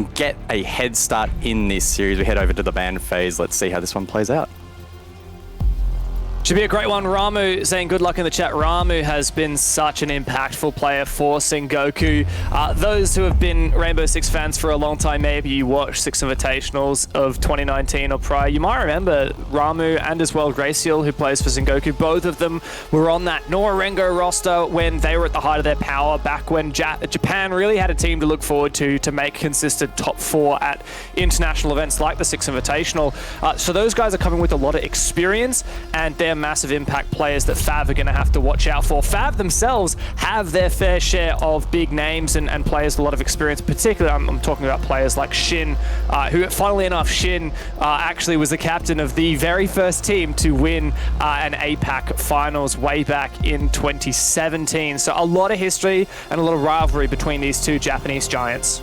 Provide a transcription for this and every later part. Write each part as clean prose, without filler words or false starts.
can get a head start in this series. We head over to the ban phase. Let's see how this one plays out. Should be a great one. Ramu saying good luck in the chat. Ramu has been such an impactful player for Sengoku. Those who have been Rainbow Six fans for a long time, maybe you watched Six Invitationals of 2019 or prior, you might remember Ramu and as well Graciel, who plays for Sengoku. Both of them were on that Norengo roster when they were at the height of their power, back when Japan really had a team to look forward to make consistent top 4 at international events like the Six Invitational. So those guys are coming with a lot of experience, and they're massive impact players that FAV are going to have to watch out for. FAV themselves have their fair share of big names and players with a lot of experience. Particularly, I'm talking about players like Shin, who, funnily enough, Shin actually was the captain of the very first team to win an APAC finals way back in 2017. So a lot of history and a lot of rivalry between these two Japanese giants.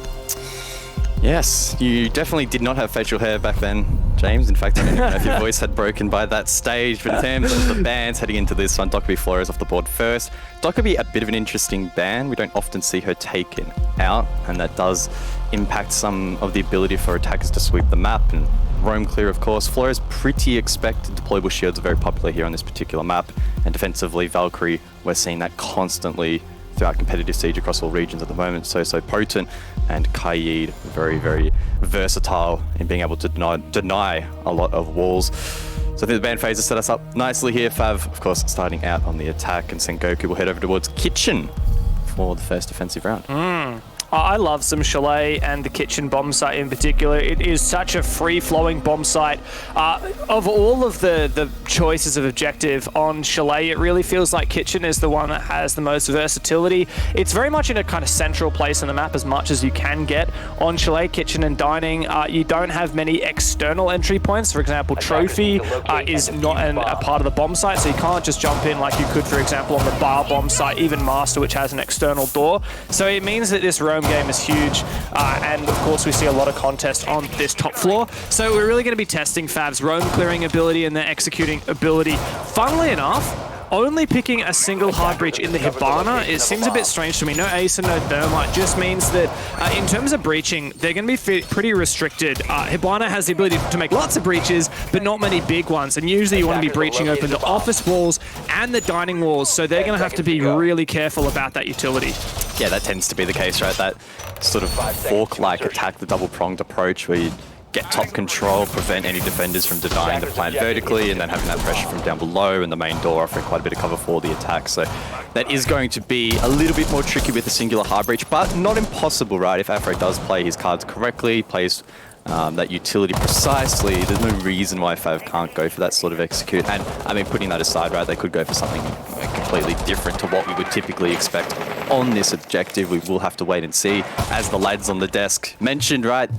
Yes, you definitely did not have facial hair back then, James. In fact, I don't even know if your voice had broken by that stage. But in terms of the bans heading into this one, Dokkaebi Flores off the board first. Dokkaebi, a bit of an interesting ban. We don't often see her taken out, and that does impact some of the ability for attackers to sweep the map and roam clear, of course. Flores pretty expected. Deployable shields are very popular here on this particular map, and defensively, Valkyrie, we're seeing that constantly throughout competitive siege across all regions at the moment. So potent, and Kaid very, very versatile in being able to deny a lot of walls. So I think the ban phase has set us up nicely here. FAV, of course, starting out on the attack, and Sengoku will head over towards Kitchen for the first defensive round. I love some Chalet and the Kitchen bomb site in particular. It is such a free-flowing bomb site. Of all of the choices of objective on Chalet, it really feels like Kitchen is the one that has the most versatility. It's very much in a kind of central place on the map as much as you can get on Chalet. Kitchen and Dining, you don't have many external entry points. For example, Trophy is not a part of the bomb site, so you can't just jump in like you could, for example, on the Bar bomb site, even Master, which has an external door. So it means that this roam game is huge, and of course we see a lot of contest on this top floor. So we're really going to be testing FAV's roam clearing ability and their executing ability. Funnily enough, only picking a single hard breach in the Hibana, it seems a bit strange to me. No Ace and no Thermite just means that in terms of breaching, they're going to be pretty restricted. Hibana has the ability to make lots of breaches, but not many big ones. And usually you want to be breaching open the office walls and the dining walls. So they're going to have to be really careful about that utility. Yeah, that tends to be the case, right? That sort of fork-like attack, the double-pronged approach where you get top control, prevent any defenders from denying the plant vertically, and then having that pressure from down below, and the main door offering quite a bit of cover for the attack. So that is going to be a little bit more tricky with a singular hard breach, but not impossible, right? If Afro does play his cards correctly, plays that utility precisely, there's no reason why FAV can't go for that sort of execute. And I mean, putting that aside, right, they could go for something completely different to what we would typically expect on this objective. We will have to wait and see. As the lads on the desk mentioned, right,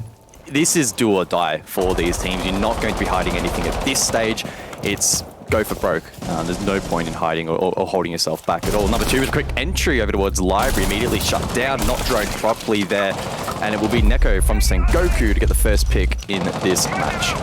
this is do or die for these teams. You're not going to be hiding anything at this stage. It's go for broke. There's no point in hiding or holding yourself back at all. Number 2 is a quick entry over towards Library, immediately shut down, not droned properly there. And it will be Neko from Sengoku to get the first pick in this match.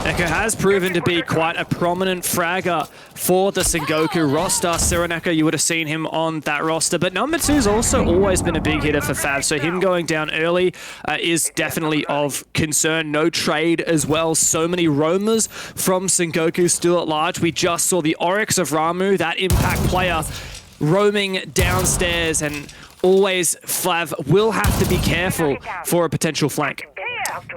Neko has proven to be quite a prominent fragger for the Sengoku roster. Siraneka, you would have seen him on that roster, but number 2's also always been a big hitter for FAV, so him going down early is definitely of concern. No trade as well. So many roamers from Sengoku still at large. We just saw the Oryx of Ramu, that impact player, roaming downstairs, and always FAV will have to be careful for a potential flank.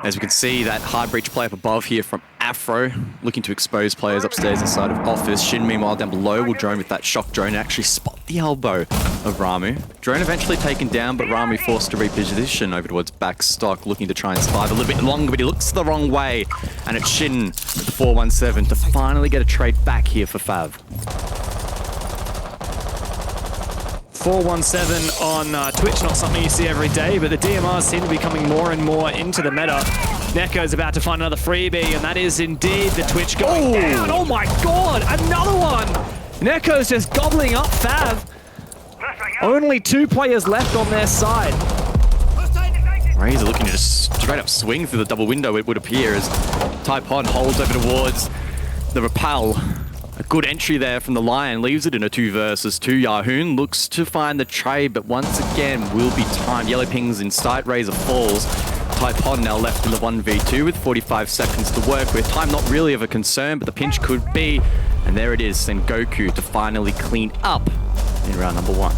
As we can see, that hard breach play up above here from Afro, looking to expose players upstairs inside of office. Shin, meanwhile, down below will drone with that shock drone and actually spot the elbow of Ramu. Drone eventually taken down, but Ramu forced to reposition over towards back stock, looking to try and survive a little bit longer, but he looks the wrong way. And it's Shin with the 417 to finally get a trade back here for FAV. 417 on Twitch, not something you see every day, but the DMRs seem to be coming more and more into the meta. Neko's about to find another freebie, and that is indeed the Twitch going down. Oh my god, another one! Neko's just gobbling up FAV. Only 2 players left on their side. Razor looking to just straight up swing through the double window, it would appear, as Taipon holds over towards the Repel. A good entry there from the Lion, leaves it in a 2 versus 2. Yahoon looks to find the trade, but once again will be timed. Yellow pings in sight, Razor falls. Taipon now left in the 1v2 with 45 seconds to work with. Time not really of a concern, but the pinch could be. And there it is, Sengoku to finally clean up in round number 1.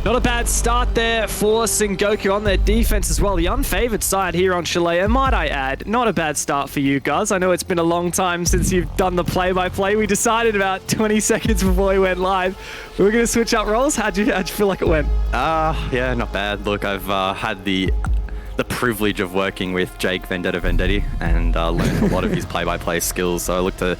Not a bad start there for Sengoku on their defense as well. The unfavored side here on Chalet, and might I add, not a bad start for you guys. I know it's been a long time since you've done the play-by-play. We decided about 20 seconds before we went live. We were going to switch up roles. How'd you feel like it went? Yeah, not bad. Look, I've had the privilege of working with Jake Vendetti and learned a lot of his play-by-play skills, so I look to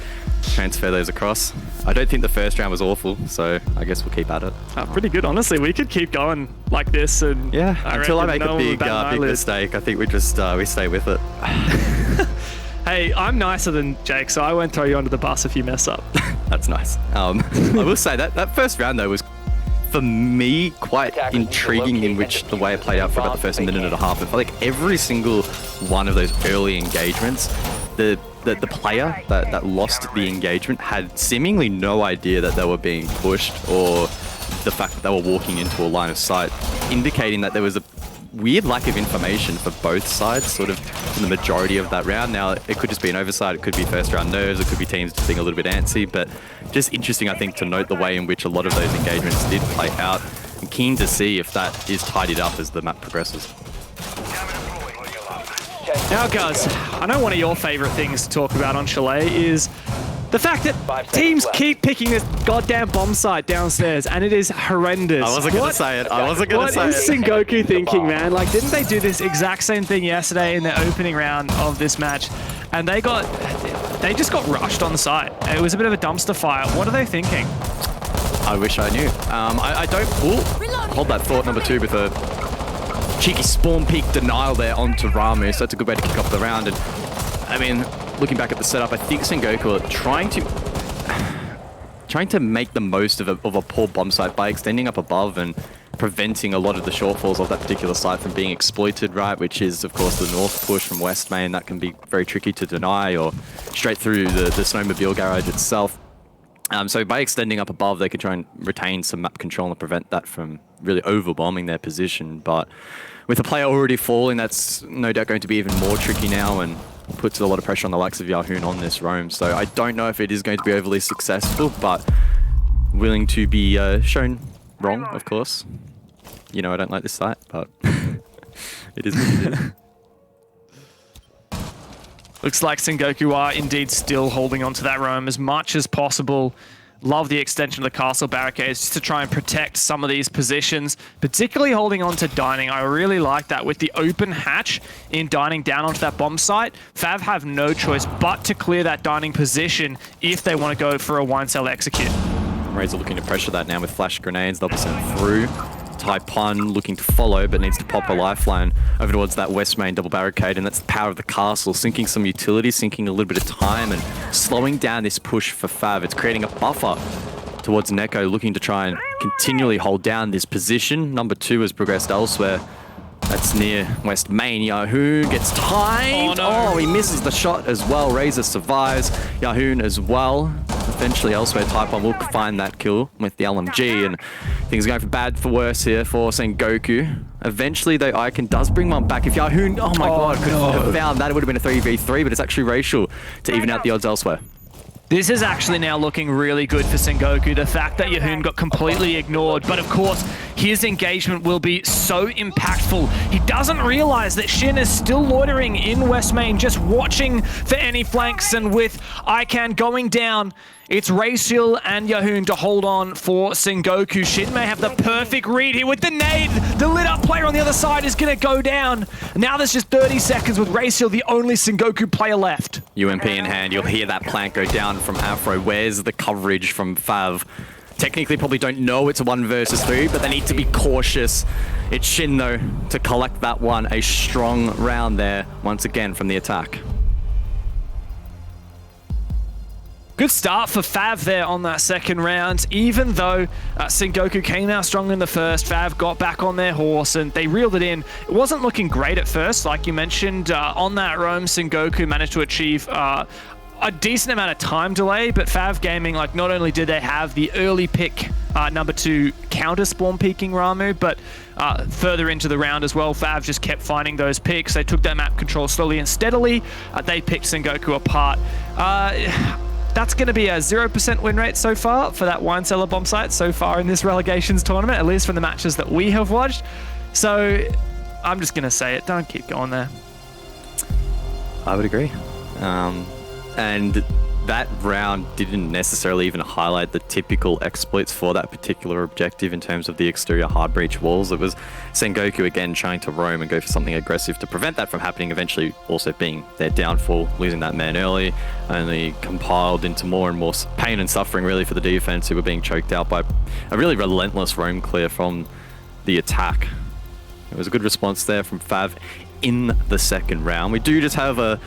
transfer those across. I don't think the first round was awful, so I guess we'll keep at it. Pretty good, honestly. We could keep going like this, and yeah, until I make a big mistake, I think we just we stay with it. Hey, I'm nicer than Jake, so I won't throw you under the bus if you mess up. That's nice. I will say that first round though was, for me, quite intriguing in which the way it played out for about the first minute and a half. I felt like every single one of those early engagements, the player that lost the engagement had seemingly no idea that they were being pushed, or the fact that they were walking into a line of sight, indicating that there was a weird lack of information for both sides, sort of, for the majority of that round. Now, it could just be an oversight, it could be first round nerves, it could be teams just being a little bit antsy, but just interesting, I think, to note the way in which a lot of those engagements did play out. I'm keen to see if that is tidied up as the map progresses. Now, guys, I know one of your favorite things to talk about on Chalet is the fact that teams keep picking this goddamn bomb site downstairs, and it is horrendous. I wasn't going to say it. What is Sengoku thinking, man? Like, didn't they do this exact same thing yesterday in the opening round of this match? And they just got rushed on the site. It was a bit of a dumpster fire. What are they thinking? I wish I knew. I don't... hold that thought, number 2, with a cheeky spawn peak denial there onto Ramu, so that's a good way to kick off the round. And I mean, looking back at the setup, I think Sengoku are trying to make the most of a poor bomb site by extending up above and preventing a lot of the shortfalls of that particular site from being exploited, right? Which is, of course, the north push from West Main. That can be very tricky to deny, or straight through the snowmobile garage itself. So by extending up above, they could try and retain some map control and prevent that from really overbombing their position. But with a player already falling, that's no doubt going to be even more tricky now, and puts a lot of pressure on the likes of Yahoon on this roam. So I don't know if it is going to be overly successful, but willing to be shown wrong, of course. You know I don't like this site, but it is what it is. Looks like Sengoku are indeed still holding on to that roam as much as possible. Love the extension of the castle barricades just to try and protect some of these positions, particularly holding on to dining. I really like that with the open hatch in dining down onto that bomb site. FAV have no choice but to clear that dining position if they want to go for a wine cell execute. Razor looking to pressure that now with flash grenades. They'll be sent through. Taipon looking to follow, but needs to pop a lifeline over towards that west main double barricade, and that's the power of the castle, sinking some utility, sinking a little bit of time, and slowing down this push for FAV. It's creating a buffer towards Neko, looking to try and continually hold down this position. Number 2 has progressed elsewhere. That's near West Main. Yahoon gets timed. Oh, he misses the shot as well. Razor survives. Yahoon as well. Eventually elsewhere, Taipon will find that kill with the LMG, and things are going for bad for worse here for Sengoku. Eventually, though, Icon does bring one back. If Yahoon, oh my god, could have found that, it would have been a 3v3, but it's actually racial to even out the odds elsewhere. This is actually now looking really good for Sengoku. The fact that Yahoon got completely ignored, but of course, his engagement will be so impactful. He doesn't realize that Shin is still loitering in West Main, just watching for any flanks, and with Ican going down, it's Racial and Yahoon to hold on for Sengoku. Shin may have the perfect read here with the nade. The lit up player on the other side is going to go down. Now there's just 30 seconds with Racial, the only Sengoku player left. UMP in hand, you'll hear that plank go down from Afro. Where's the coverage from FAV? Technically probably don't know it's a 1 versus 3, but they need to be cautious. It's Shin, though, to collect that one. A strong round there, once again, from the attack. Good start for FAV there on that second round. Even though Sengoku came out strong in the first, FAV got back on their horse and they reeled it in. It wasn't looking great at first, like you mentioned. On that roam, Sengoku managed to achieve a decent amount of time delay, but FAV Gaming, like, not only did they have the early pick number 2 counter spawn peeking Ramu, but further into the round as well, FAV just kept finding those picks. They took that map control slowly and steadily. They picked Sengoku apart. That's going to be a 0% win rate so far for that wine cellar bomb site so far in this relegations tournament, at least from the matches that we have watched. So I'm just going to say it. Don't keep going there. I would agree. And that round didn't necessarily even highlight the typical exploits for that particular objective in terms of the exterior hard breach walls. It was Sengoku again trying to roam and go for something aggressive to prevent that from happening, eventually also being their downfall, losing that man early, only compiled into more and more pain and suffering really for the defense, who were being choked out by a really relentless roam clear from the attack. It was a good response there from FAV in the second round. We do just have a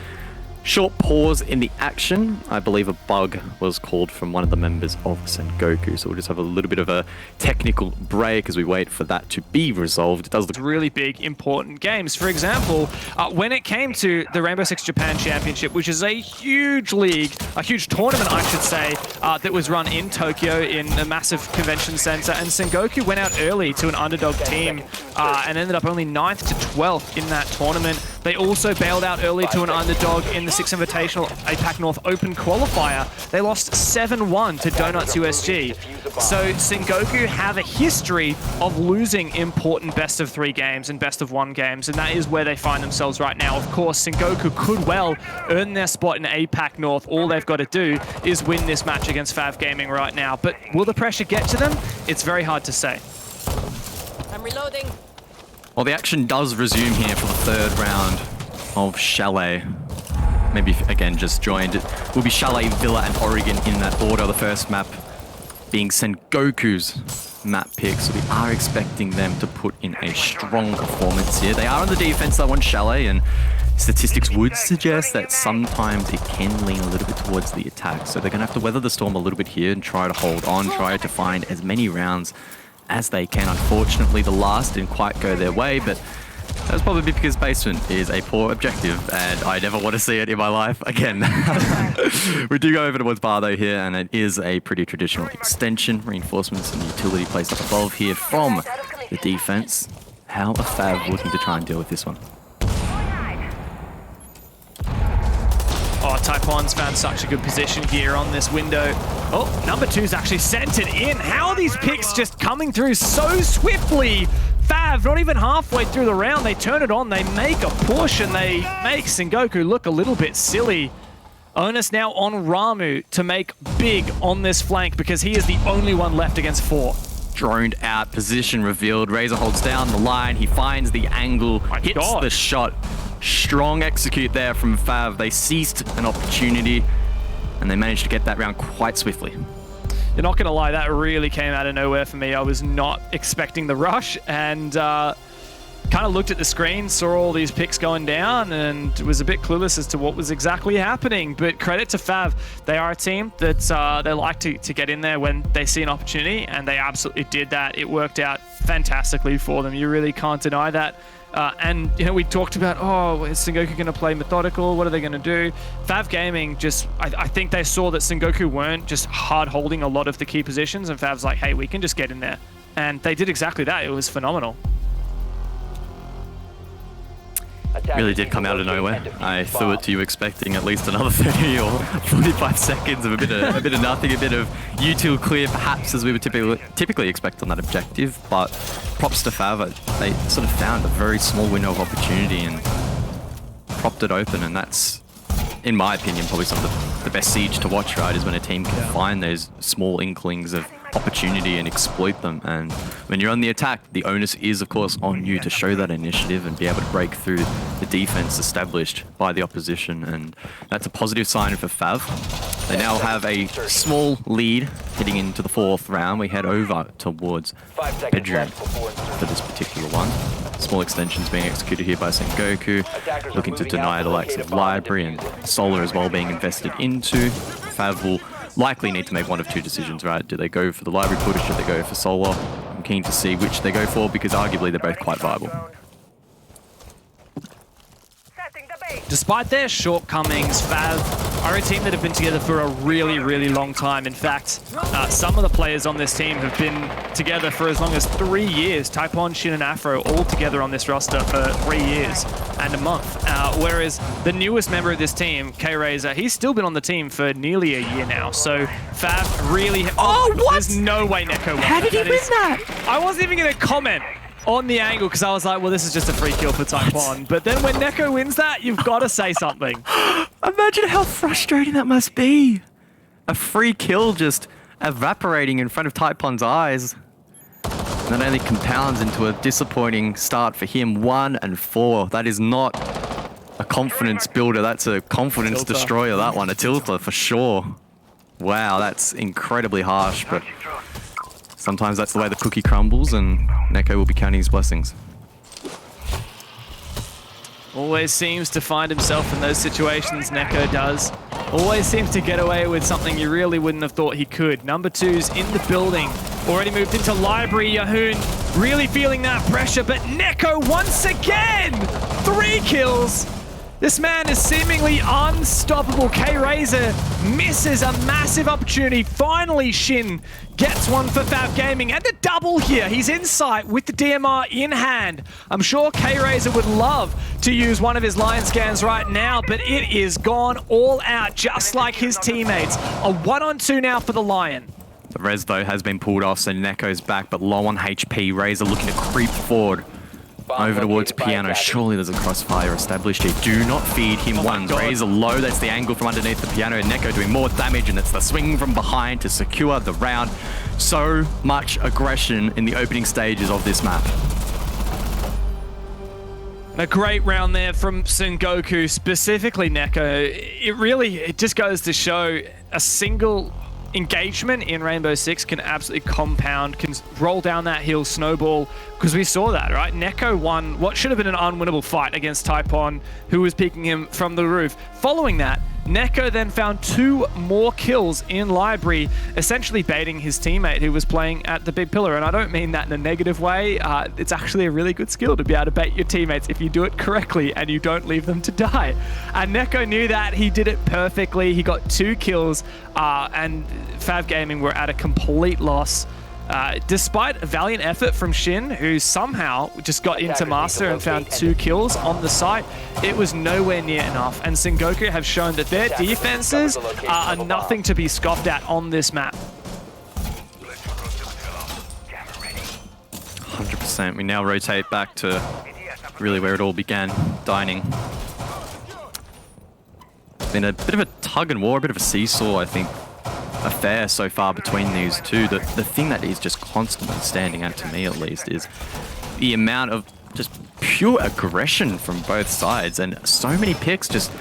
short pause in the action. I believe a bug was called from one of the members of Sengoku, so we'll just have a little bit of a technical break as we wait for that to be resolved. It does look really big, important games. For example, when it came to the Rainbow Six Japan Championship, which is a huge league, a huge tournament, I should say, that was run in Tokyo in a massive convention center, and Sengoku went out early to an underdog team and ended up only 9th to 12th in that tournament. They also bailed out early to an underdog in the 6 Invitational APAC North Open qualifier. They lost 7-1 to Donuts USG. So Sengoku have a history of losing important best of 3 games and best of 1 games, and that is where they find themselves right now. Of course, Sengoku could well earn their spot in APAC North. All they've got to do is win this match against FAV Gaming right now. But will the pressure get to them? It's very hard to say. I'm reloading. Well, the action does resume here for the third round of Chalet. Maybe, again, just joined. It will be Chalet, Villa, and Oregon in that order. The first map being Sengoku's map pick, so we are expecting them to put in a strong performance here. They are on the defense, though, on Chalet, and statistics would suggest that sometimes it can lean a little bit towards the attack. So they're going to have to weather the storm a little bit here and try to hold on, try to find as many rounds as they can. Unfortunately, the last didn't quite go their way, but that's probably because basement is a poor objective, and I never want to see it in my life again. We do go over towards bar though here, and it is a pretty traditional extension. Reinforcements and utility placed up above here from the defense. How are FAV looking to try and deal with this one? Oh, Taiwan's found such a good position here on this window. Oh, number 2's actually sent it in. How are these picks just coming through so swiftly? FAV, not even halfway through the round, they turn it on, they make a push, and they make Sengoku look a little bit silly. Onus now on Ramu to make big on this flank because he is the only one left against 4. Droned out, position revealed. Razor holds down the line. He finds the angle, hits the shot. Strong execute there from FAV. They seized an opportunity and they managed to get that round quite swiftly. You're not going to lie, that really came out of nowhere for me. I was not expecting the rush and kind of looked at the screen, saw all these picks going down and was a bit clueless as to what was exactly happening. But credit to FAV. They are a team that they like to get in there when they see an opportunity, and they absolutely did that. It worked out fantastically for them. You really can't deny that. And, you know, we talked about, oh, is Sengoku going to play methodical? What are they going to do? FAV Gaming just, I think they saw that Sengoku weren't just hard holding a lot of the key positions, and FAV's like, hey, we can just get in there. And they did exactly that. It was phenomenal. Really did come out of nowhere. I threw it to you expecting at least another 30 or 45 seconds of a bit of nothing, a bit of util clear perhaps, as we would typically expect on that objective. But props to FAV, they sort of found a very small window of opportunity and propped it open, and that's, in my opinion, probably some of the best siege to watch, right, is when a team can find those small inklings of opportunity and exploit them. And when you're on the attack, the onus is, of course, on you to show that initiative and be able to break through the defense established by the opposition. And that's a positive sign for FAV. They now have a small lead heading into the 4th round. We head over towards bedroom for this particular one. Small extensions being executed here by Sengoku, looking to deny the likes of Library and Solar as well being invested into. FAV will likely need to make one of 2 decisions, right? Do they go for the Library push? Do they go for Solar? I'm keen to see which they go for because arguably they're both quite viable. Despite their shortcomings, FAV are a team that have been together for a really, really long time. In fact, some of the players on this team have been together for as long as 3 years. Taipon, Shin, and Afro all together on this roster for 3 years and a month. Whereas the newest member of this team, K-Razor, he's still been on the team for nearly a year now. So FAV really... Oh, what? There's no way Neko won. How did he win that? I wasn't even going to comment on the angle because I was like, well, this is just a free kill for Taipon. But then when Neko wins that, you've got to say something. Imagine how frustrating that must be. A free kill just evaporating in front of Taipon's eyes. That only compounds into a disappointing start for him. 1 and 4. That is not a confidence builder. That's a confidence destroyer, that one. A tilter for sure. Wow, that's incredibly harsh, but sometimes that's the way the cookie crumbles, and Neko will be counting his blessings. Always seems to find himself in those situations, Neko does. Always seems to get away with something you really wouldn't have thought he could. Number 2's in the building. Already moved into library. Yahoon really feeling that pressure, but Neko once again! 3 kills! This man is seemingly unstoppable. K-Razor misses a massive opportunity. Finally, Shin gets one for FAV Gaming, and a double here. He's in sight with the DMR in hand. I'm sure K-Razor would love to use one of his line scans right now, but it is gone all out, just like his teammates. A 1-on-2 now for the Lion. The res, though, has been pulled off, so Neko's back, but low on HP. Razor looking to creep forward over towards Piano. Surely there's a crossfire established here. Do not feed him ones. Razor low, that's the angle from underneath the Piano. Neko doing more damage, and it's the swing from behind to secure the round. So much aggression in the opening stages of this map. A great round there from Sengoku, specifically Neko. It just goes to show a single engagement in Rainbow Six can absolutely compound, can roll down that hill, snowball, because we saw that, right? Neko won what should have been an unwinnable fight against Taipon, who was peeking him from the roof. Following that, Neko then found 2 more kills in library, essentially baiting his teammate who was playing at the big pillar. And I don't mean that in a negative way. It's actually a really good skill to be able to bait your teammates if you do it correctly and you don't leave them to die. And Neko knew that. He did it perfectly. He got 2 kills, and FAV Gaming were at a complete loss. Despite a valiant effort from Shin, who somehow just got into Master and found 2 kills on the site, it was nowhere near enough. And Sengoku have shown that their defenses are nothing to be scoffed at on this map. 100%. We now rotate back to really where it all began, dining. Been a bit of a tug and war, a bit of a seesaw, I think, affair so far between these two. The thing that is just constantly standing out to me, at least, is the amount of just pure aggression from both sides, and so many picks just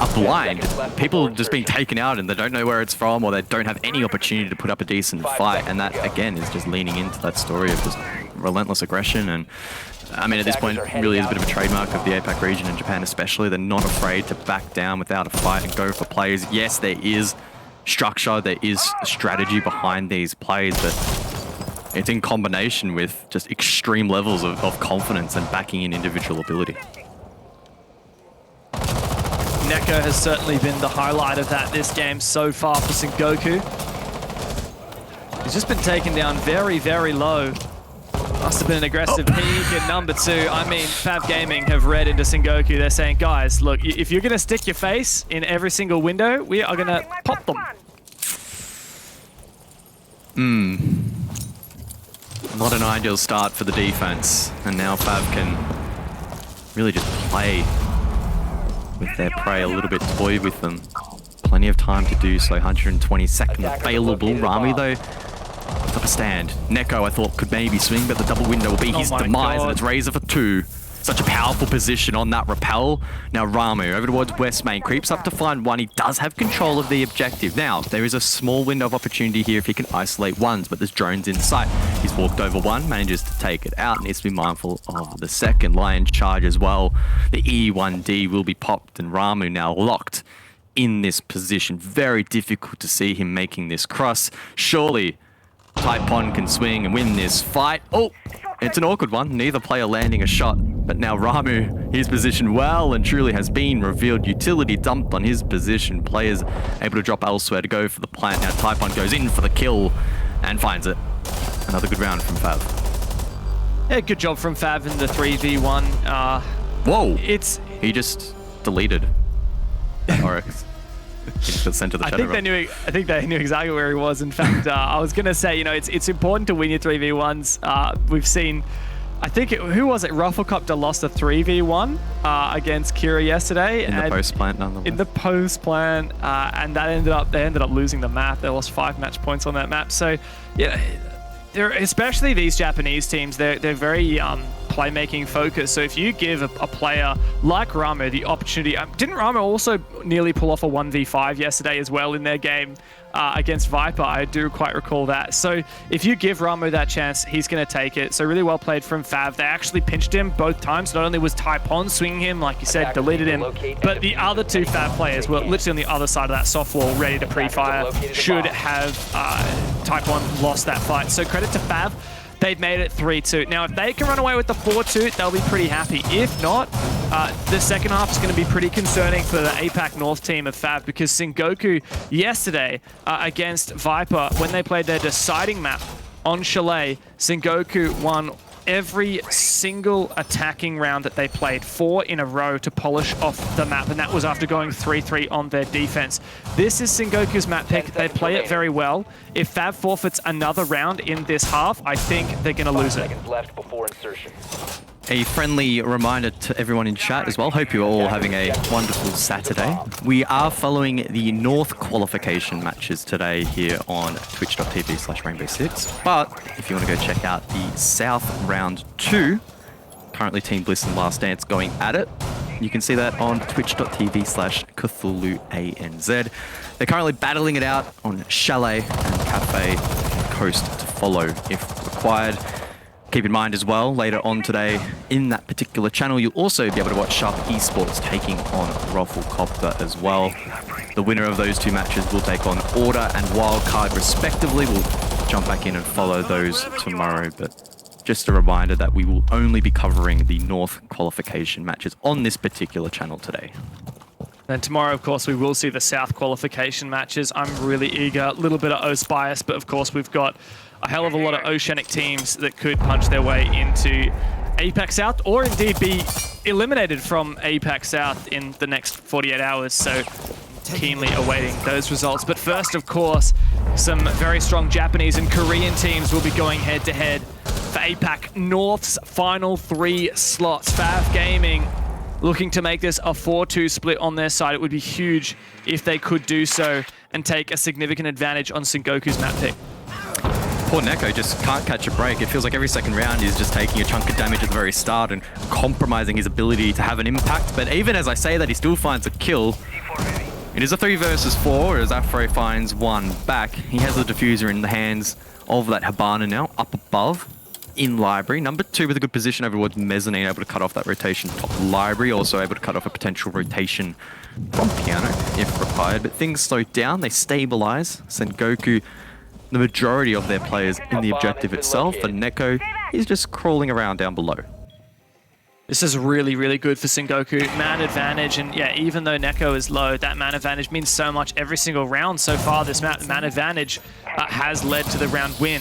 are blind. People just being taken out and they don't know where it's from, or they don't have any opportunity to put up a decent fight, and that again is just leaning into that story of just relentless aggression. And I mean, at this point, it really is a bit of a trademark of the APAC region and Japan especially. They're not afraid to back down without a fight and go for plays. Yes, there is structure, there is strategy behind these plays, but it's in combination with just extreme levels of confidence and backing in individual ability. Neko has certainly been the highlight of that this game so far for Sengoku. He's just been taken down very, very low. Must have been an aggressive peek at number 2. I mean, FAV Gaming have read into Sengoku. They're saying, guys, look, if you're going to stick your face in every single window, we are going to pop them. Not an ideal start for the defense. And now FAV can really just play with their prey, a little bit toy with them. Plenty of time to do so. 122nd available. Rami, though, up a stand. Neko, I thought, could maybe swing, but the double window will be his demise, and it's Razor for 2. Such a powerful position on that rappel. Now Ramu over towards West Main, creeps up to find one. He does have control of the objective. Now, there is a small window of opportunity here if he can isolate ones, but there's drones in sight. He's walked over one, manages to take it out, needs to be mindful of the second Lion charge as well. The E1D will be popped, and Ramu now locked in this position. Very difficult to see him making this cross. Surely Taipon can swing and win this fight. Oh, It's an awkward one, neither player landing a shot, but now Ramu, his position well and truly has been revealed. Utility dumped on his position. Players able to drop elsewhere to go for the plant. Now Taipon goes in for the kill and finds it. Another good round from FAV. Yeah, good job from FAV in the 3v1. Whoa! It's... He just deleted Oryx. He just got sent to the I shadow think they knew exactly where he was. In fact, I was going to say, you know, it's important to win your 3v1s. We've seen, I think, who was it? Rufflecopter lost a 3v1 against Kira yesterday. In the post plant, nonetheless. In the post plant, and they ended up losing the map. They lost 5 match points on that map. So, yeah, especially these Japanese teams, they're very playmaking focused. So if you give a player like Ramu the opportunity, didn't Ramu also nearly pull off a 1v5 yesterday as well in their game against Viper? I do quite recall that. So if you give Ramu that chance, he's going to take it. So really well played from FAV. They actually pinched him both times. Not only was Taipon swinging him, like you said, deleted him, but the other 2 FAV players were literally on the other side of that soft wall, ready to pre-fire. Should have Taipon lost that fight. So credit to FAV. They've made it 3-2. Now, if they can run away with the 4-2, they'll be pretty happy. If not, the second half is going to be pretty concerning for the APAC North team of FAV, because Sengoku yesterday against Viper, when they played their deciding map on Chalet, Sengoku won every single attacking round that they played, 4 in a row to polish off the map, and that was after going 3-3 on their defense. This is Sengoku's map pick. They play it very well. If FAV forfeits another round in this half, I think they're going to lose it. Left before insertion. A friendly reminder to everyone in chat as well. Hope you're all having a wonderful Saturday. We are following the North qualification matches today here on twitch.tv/Rainbow6. But if you want to go check out the South round 2, currently Team Bliss and Last Dance going at it. You can see that on twitch.tv/CthulhuANZ. They're currently battling it out on Chalet and Cafe Coast to follow if required. Keep in mind as well, later on today in that particular channel, you'll also be able to watch Sharp Esports taking on Rufflecopter as well. The winner of those 2 matches will take on Order and Wildcard respectively. We'll jump back in and follow those tomorrow, but just a reminder that we will only be covering the North qualification matches on this particular channel today. And tomorrow, of course, we will see the South qualification matches. I'm really eager. A little bit of OS bias, but of course we've got a hell of a lot of Oceanic teams that could punch their way into APAC South, or indeed be eliminated from APAC South in the next 48 hours. So keenly awaiting those results. But first, of course, some very strong Japanese and Korean teams will be going head-to-head for APAC North's final 3 slots. FAV Gaming looking to make this a 4-2 split on their side. It would be huge if they could do so and take a significant advantage on Sengoku's map pick. Poor Neko just can't catch a break. It feels like every second round he's just taking a chunk of damage at the very start and compromising his ability to have an impact. But even as I say that, he still finds a kill. It is a 3 versus 4 as Afro finds 1 back. He has the diffuser in the hands of that Habana now, up above in library. Number 2 with a good position over towards mezzanine, able to cut off that rotation top library, also able to cut off a potential rotation from piano if required. But things slow down, they stabilize. Sengoku, the majority of their players in the objective itself, and Neko is just crawling around down below. This is really, really good for Sengoku. Man advantage, and yeah, even though Neko is low, that man advantage means so much every single round so far. This man advantage has led to the round win.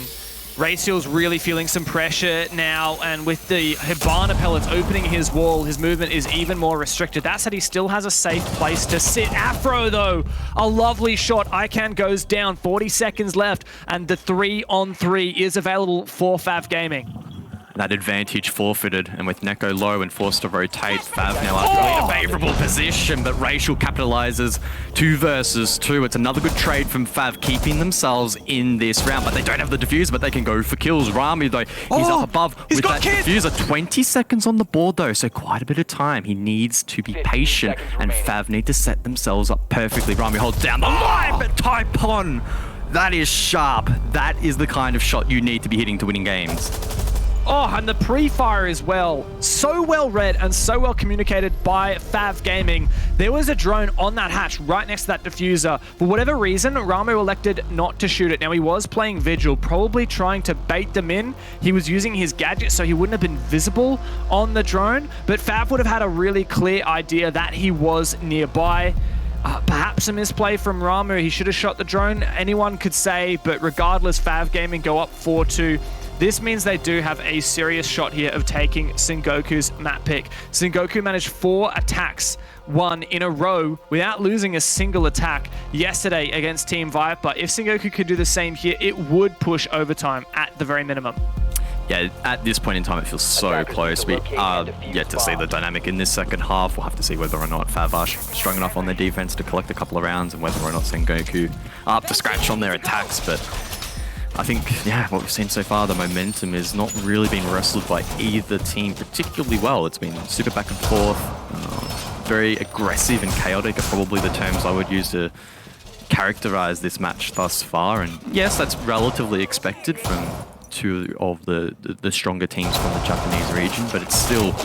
Raciel's really feeling some pressure now, and with the Hibana pellets opening his wall, his movement is even more restricted. That said, he still has a safe place to sit. Afro, though, a lovely shot. ICANN goes down, 40 seconds left, and the 3-on-3 is available for FAV Gaming. That advantage forfeited, and with Neko low and forced to rotate, FAV now are in a favourable position, but Raciel capitalizes 2 versus 2. It's another good trade from FAV, keeping themselves in this round, but they don't have the diffuser, but they can go for kills. Ramu, though, he's up above with that diffuser. 20 seconds on the board, though, so quite a bit of time. He needs to be patient, and FAV need to set themselves up perfectly. Ramu holds down the line, but Taipon, that is sharp. That is the kind of shot you need to be hitting to winning games. Oh, and the pre-fire as well. So well read and so well communicated by FAV Gaming. There was a drone on that hatch right next to that diffuser. For whatever reason, Ramu elected not to shoot it. Now, he was playing Vigil, probably trying to bait them in. He was using his gadget so he wouldn't have been visible on the drone, but FAV would have had a really clear idea that he was nearby. Perhaps a misplay from Ramu. He should have shot the drone. Anyone could say, but regardless, FAV Gaming go up 4-2. This means they do have a serious shot here of taking Sengoku's map pick. Sengoku managed 4 attacks, 1 in a row, without losing a single attack yesterday against Team Viper. If Sengoku could do the same here, it would push overtime at the very minimum. Yeah, at this point in time, it feels so close. We are yet to see the dynamic in this second half. We'll have to see whether or not FAV are strong enough on their defense to collect a couple of rounds and whether or not Sengoku are up to scratch on their attacks. But I think, yeah, what we've seen so far, the momentum is not really being wrestled by either team particularly well. It's been super back and forth, very aggressive and chaotic are probably the terms I would use to characterize this match thus far. And yes, that's relatively expected from two of the stronger teams from the Japanese region, but it's still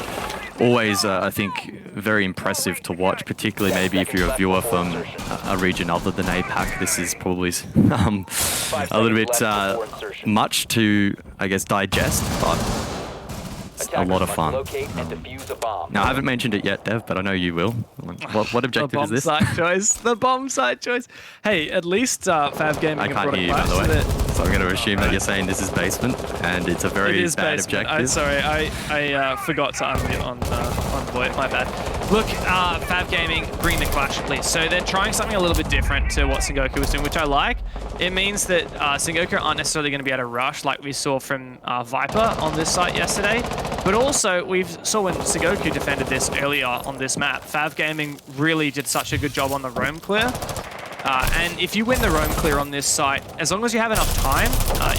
always, I think, very impressive to watch, particularly maybe if you're a viewer from a region other than APAC. This is probably a little bit much to, I guess, digest, but it's a lot of fun. Now, I haven't mentioned it yet, Dev, but I know you will. What objective is this? The bomb site choice. Hey, at least FAV Gaming. I can't hear you, by the way. So I'm going to assume that you're saying this is basement, and it's a very bad objective. Sorry, I forgot to unmute on VoIP. My bad. Look, FAV Gaming, bring the clash, please. So they're trying something a little bit different to what Sengoku was doing, which I like. It means that Sengoku aren't necessarily going to be able to rush like we saw from Viper on this site yesterday. But also, we saw when Sengoku defended this earlier on this map, FAV Gaming really did such a good job on the roam clear. And if you win the roam clear on this site, as long as you have enough time,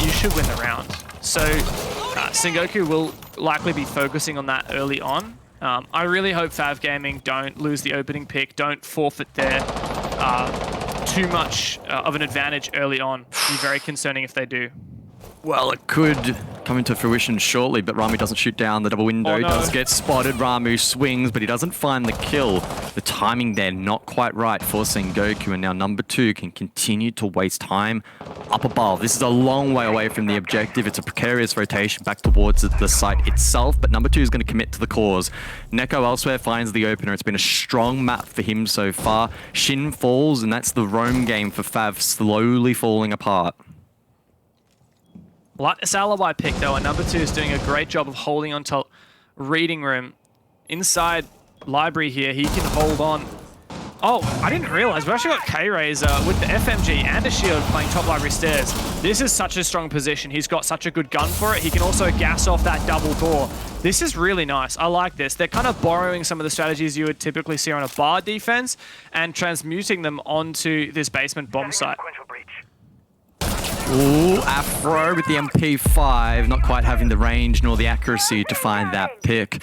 you should win the round. So Sengoku will likely be focusing on that early on. I really hope FAV Gaming don't lose the opening pick, don't forfeit their too much of an advantage early on. It'd be very concerning if they do. Well, it could come into fruition shortly, but Ramu doesn't shoot down the double window. Oh, no. Does get spotted. Ramu swings, but he doesn't find the kill. The timing there not quite right for Sengoku, and now number 2 can continue to waste time up above. This is a long way away from the objective. It's a precarious rotation back towards the site itself, but number 2 is going to commit to the cause. Neko elsewhere finds the opener. It's been a strong map for him so far. Shin falls, and that's the roam game for FAV slowly falling apart. Like this alibi pick, though, and number 2 is doing a great job of holding on to reading room. Inside library here, he can hold on. Oh, I didn't realize. We actually got K-Razor with the FMG and a shield playing top library stairs. This is such a strong position. He's got such a good gun for it. He can also gas off that double door. This is really nice. I like this. They're kind of borrowing some of the strategies you would typically see on a bar defense and transmuting them onto this basement bomb site. Ooh, Afro with the MP5, not quite having the range nor the accuracy to find that pick.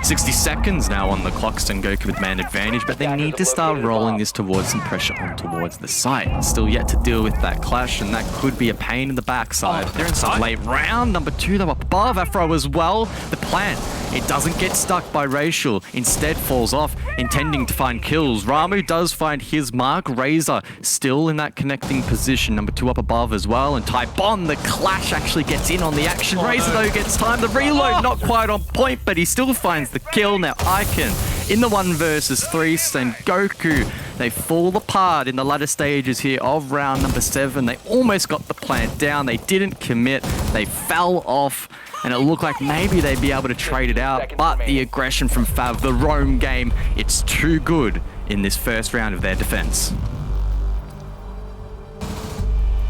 60 seconds now on the clock, Sengoku with man advantage, but they need to start rolling this towards some pressure on towards the site. Still yet to deal with that clash, and that could be a pain in the backside. Oh, they're inside. Late round, number 2 though up above, Afro as well. The plant, it doesn't get stuck by Racial, instead falls off, intending to find kills. Ramu does find his mark. Razor still in that connecting position, number 2 up above as well. And type on the clash actually gets in on the action. Razor though gets time. The reload not quite on point, but he still finds the kill. Now Icon in the 1 versus 3. Sengoku, they fall apart in the latter stages here of round number 7. They almost got the plant down. They didn't commit. They fell off. And it looked like maybe they'd be able to trade it out, but the aggression from FAV, the roam game, it's too good in this first round of their defense.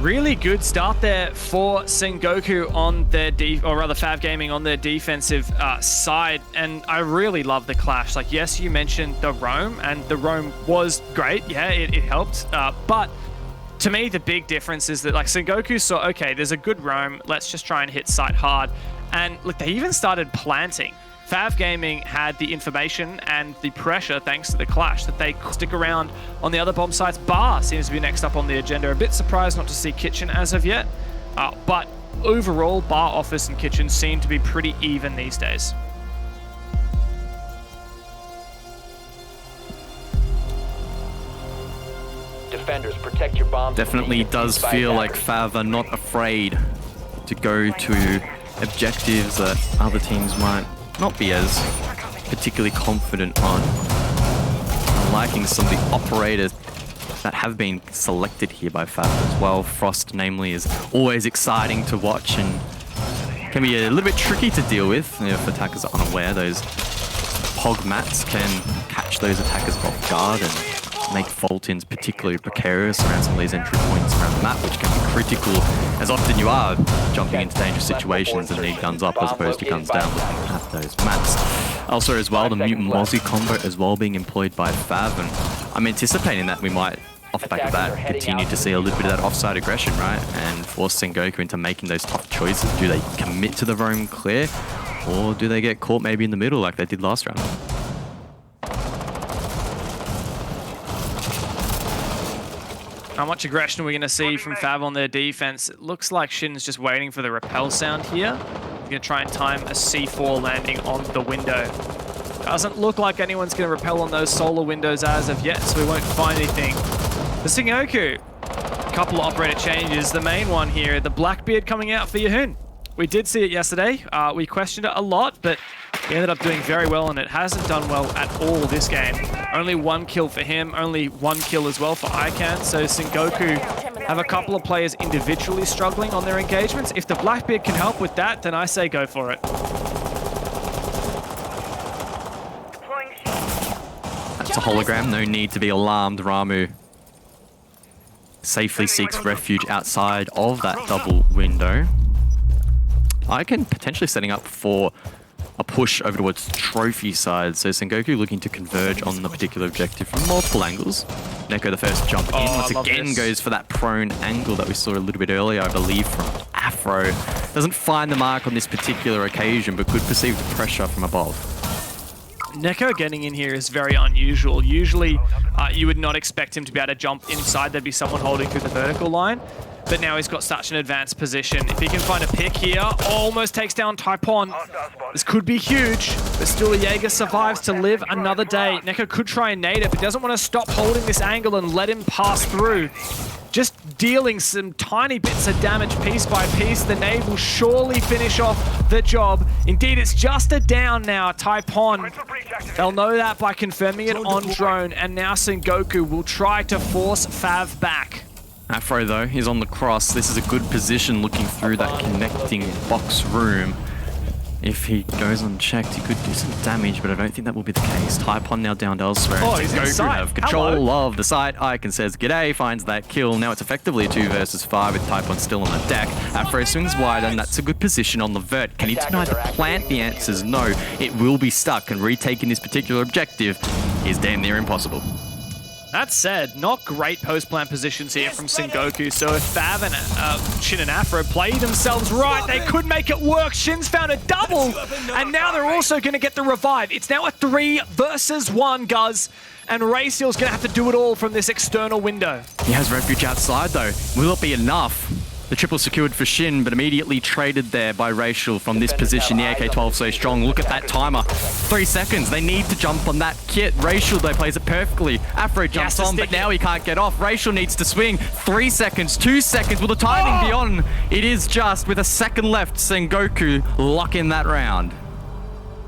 Really good start there for Sengoku on their FAV Gaming on their defensive side, and I really love the clash. Like, yes, you mentioned the roam, and the roam was great. Yeah, it helped, but to me, the big difference is that like Sengoku saw, okay, there's a good roam. Let's just try and hit site hard, and look, they even started planting. FAV Gaming had the information and the pressure, thanks to the clash, that they could stick around on the other bomb sites. Bar seems to be next up on the agenda. A bit surprised not to see Kitchen as of yet, but overall, bar, office, and kitchen seem to be pretty even these days. Defenders, protect your bombs. Definitely does feel like FAV are not afraid to go to objectives that other teams might not be as particularly confident on. I'm liking some of the operators that have been selected here by FAV as well. Frost, namely, is always exciting to watch and can be a little bit tricky to deal with if attackers are unaware. Those pog mats can catch those attackers off guard and make Fultons particularly precarious around some of these entry points around the map, which can be critical as often you are jumping into dangerous situations and need guns up as opposed to guns down looking at those mats. Also as well, the Mutant Mozzie combo as well being employed by FAV, and I'm anticipating that we might, off the back of that, continue to see a little bit of that offside aggression, right? And force Sengoku into making those tough choices. Do they commit to the roam clear, or do they get caught maybe in the middle like they did last round? How much aggression are we going to see from FAV on their defense? It looks like Shin's just waiting for the repel sound here. He's going to try and time a C4 landing on the window. Doesn't look like anyone's going to repel on those solar windows as of yet, so we won't find anything. The Sengoku, a couple of operator changes. The main one here, the Blackbeard coming out for Yahun. We did see it yesterday. We questioned it a lot, but he ended up doing very well, and it hasn't done well at all this game. Only one kill for him, only one kill as well for ICANN. So Sengoku have a couple of players individually struggling on their engagements. If the Blackbeard can help with that, then I say go for it. That's a hologram, no need to be alarmed. Ramu safely seeks refuge outside of that double window. ICANN potentially setting up for a push over towards trophy side. So Sengoku looking to converge on the particular objective from multiple angles. Neko the first jump in. Once again goes for that prone angle that we saw a little bit earlier, I believe, from Afro. Doesn't find the mark on this particular occasion, but could perceive the pressure from above. Neko getting in here is very unusual. Usually, you would not expect him to be able to jump inside. There'd be someone holding through the vertical line. But now he's got such an advanced position. If he can find a pick here, almost takes down Taipon. This could be huge, but still a Jaeger survives to live another day. Neko could try and nade it, but doesn't want to stop holding this angle and let him pass through. Just dealing some tiny bits of damage piece by piece. The nade will surely finish off the job. Indeed, it's just a down now, Taipon. They'll know that by confirming it on drone, and now Sengoku will try to force FAV back. Afro, though, is on the cross. This is a good position looking through that connecting box room. If he goes unchecked, he could do some damage, but I don't think that will be the case. Taipon now down elsewhere. Oh, he's inside. Have control of the site. Icon says, g'day, finds that kill. Now it's effectively a 2 versus 5 with Taipon still on the deck. Afro swings wide, and that's a good position on the vert. Can he deny the plant? The answer is no. It will be stuck, and retaking this particular objective is damn near impossible. That said, not great post-plant positions here from Sengoku, so if FAV and Shin and Afro play themselves right, they could make it work. Shin's found a double, and now they're also going to get the revive. It's now a 3 versus 1, Guz, and Rayseal's going to have to do it all from this external window. He has refuge outside, though. Will it be enough? The triple secured for Shin, but immediately traded there by Racial from this position. The AK-12 so strong. Look at that timer. 3 seconds. They need to jump on that kit. Racial, though, plays it perfectly. Afro jumps on, but now he can't get off. Racial needs to swing. 3 seconds, 2 seconds. Will the timing be on? It is just, with a second left, Sengoku lock in that round.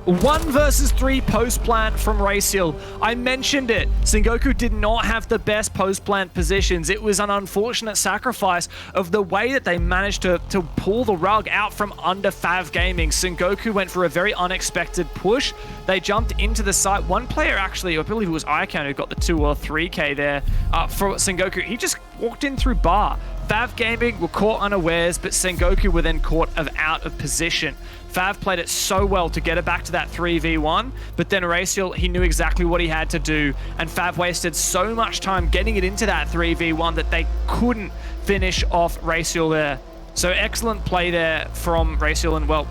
1 versus 3 post-plant from Rayseal. I mentioned it. Sengoku did not have the best post-plant positions. It was an unfortunate sacrifice of the way that they managed to pull the rug out from under FAV Gaming. Sengoku went for a very unexpected push. They jumped into the site. One player actually, I believe it was ICANN, who got the 2 or 3K there for Sengoku. He just walked in through bar. FAV Gaming were caught unawares, but Sengoku were then caught out of position. FAV played it so well to get it back to that 3v1, but then Rayseal, he knew exactly what he had to do, and FAV wasted so much time getting it into that 3v1 that they couldn't finish off Rayseal there. So excellent play there from Rayseal, and well,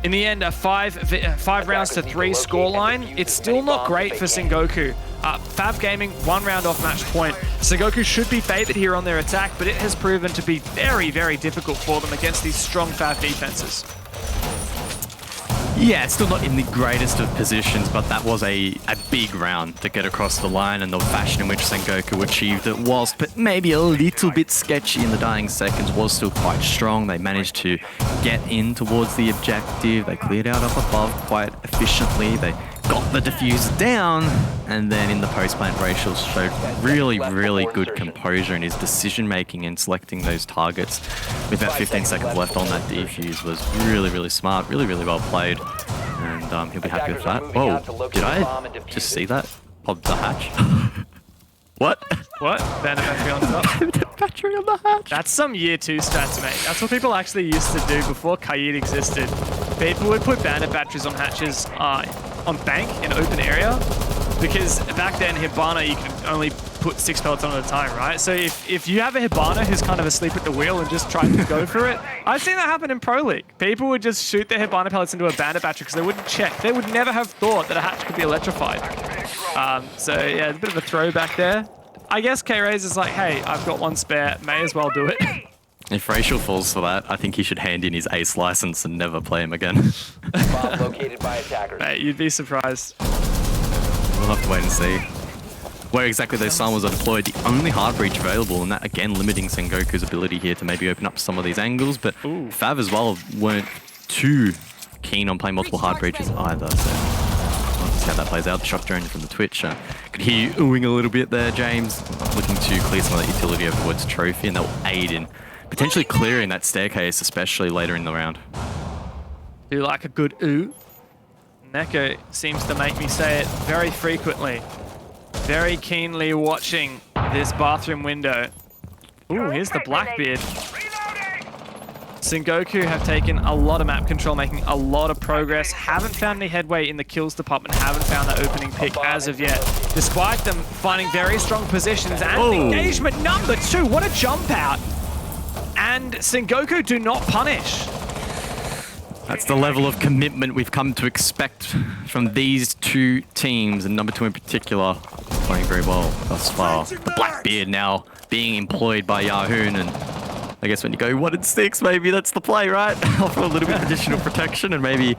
In the end, a five rounds to 3 scoreline. It's still not great for Sengoku. FAV Gaming, 1 round off match point. Sengoku should be favored here on their attack, but it has proven to be very, very difficult for them against these strong FAV defenses. Yeah, it's still not in the greatest of positions, but that was a big round to get across the line, and the fashion in which Sengoku achieved it, whilst but maybe a little bit sketchy in the dying seconds, was still quite strong. They managed to get in towards the objective. They cleared out up above quite efficiently. They got the diffuse down, and then in the post-plant, Racial showed really, really good composure in his decision-making and selecting those targets. With about 15 seconds left on that defuse was really, really smart, really, really well played, and he'll be happy with that. Oh, did I just see that? Popped the hatch? What? What? Bandit battery on top? Battery on the hatch? That's some year 2 stats, mate. That's what people actually used to do before Kaid existed. People would put bandit batteries on hatches on bank in open area, because back then Hibana you could only put 6 pellets on at a time, right? So if you have a Hibana who's kind of asleep at the wheel and just trying to go for it, I've seen that happen in Pro League. People would just shoot their Hibana pellets into a bandit battery because they wouldn't check. They would never have thought that a hatch could be electrified. So yeah, it's a bit of a throwback there. I guess K-Raze is like, hey, I've got 1 spare, may as well do it. If Racial falls for that, I think he should hand in his ace license and never play him again. Bomb located by attackers. Mate, you'd be surprised. We'll have to wait and see where exactly those simuls are deployed. The only hard breach available, and that again limiting Sengoku's ability here to maybe open up some of these angles, but FAV as well weren't too keen on playing multiple hard breaches either, so we'll see how that plays out. The shock drone from the Twitch. Could hear you oohing a little bit there, James. Looking to clear some of that utility over towards Trophy, and that will aid in potentially clearing that staircase, especially later in the round. Do like a good ooh. Neko seems to make me say it very frequently. Very keenly watching this bathroom window. Ooh, here's the Blackbeard. Sengoku have taken a lot of map control, making a lot of progress. Haven't found any headway in the kills department. Haven't found that opening pick as of yet. Despite them finding very strong positions and engagement number 2. What a jump out. And Sengoku do not punish. That's the level of commitment we've come to expect from these 2 teams, and number 2 in particular, playing very well thus far. The Blackbeard now being employed by Yahoon, and I guess when you go 1 and 6, maybe that's the play, right? Offer a little bit of additional protection and maybe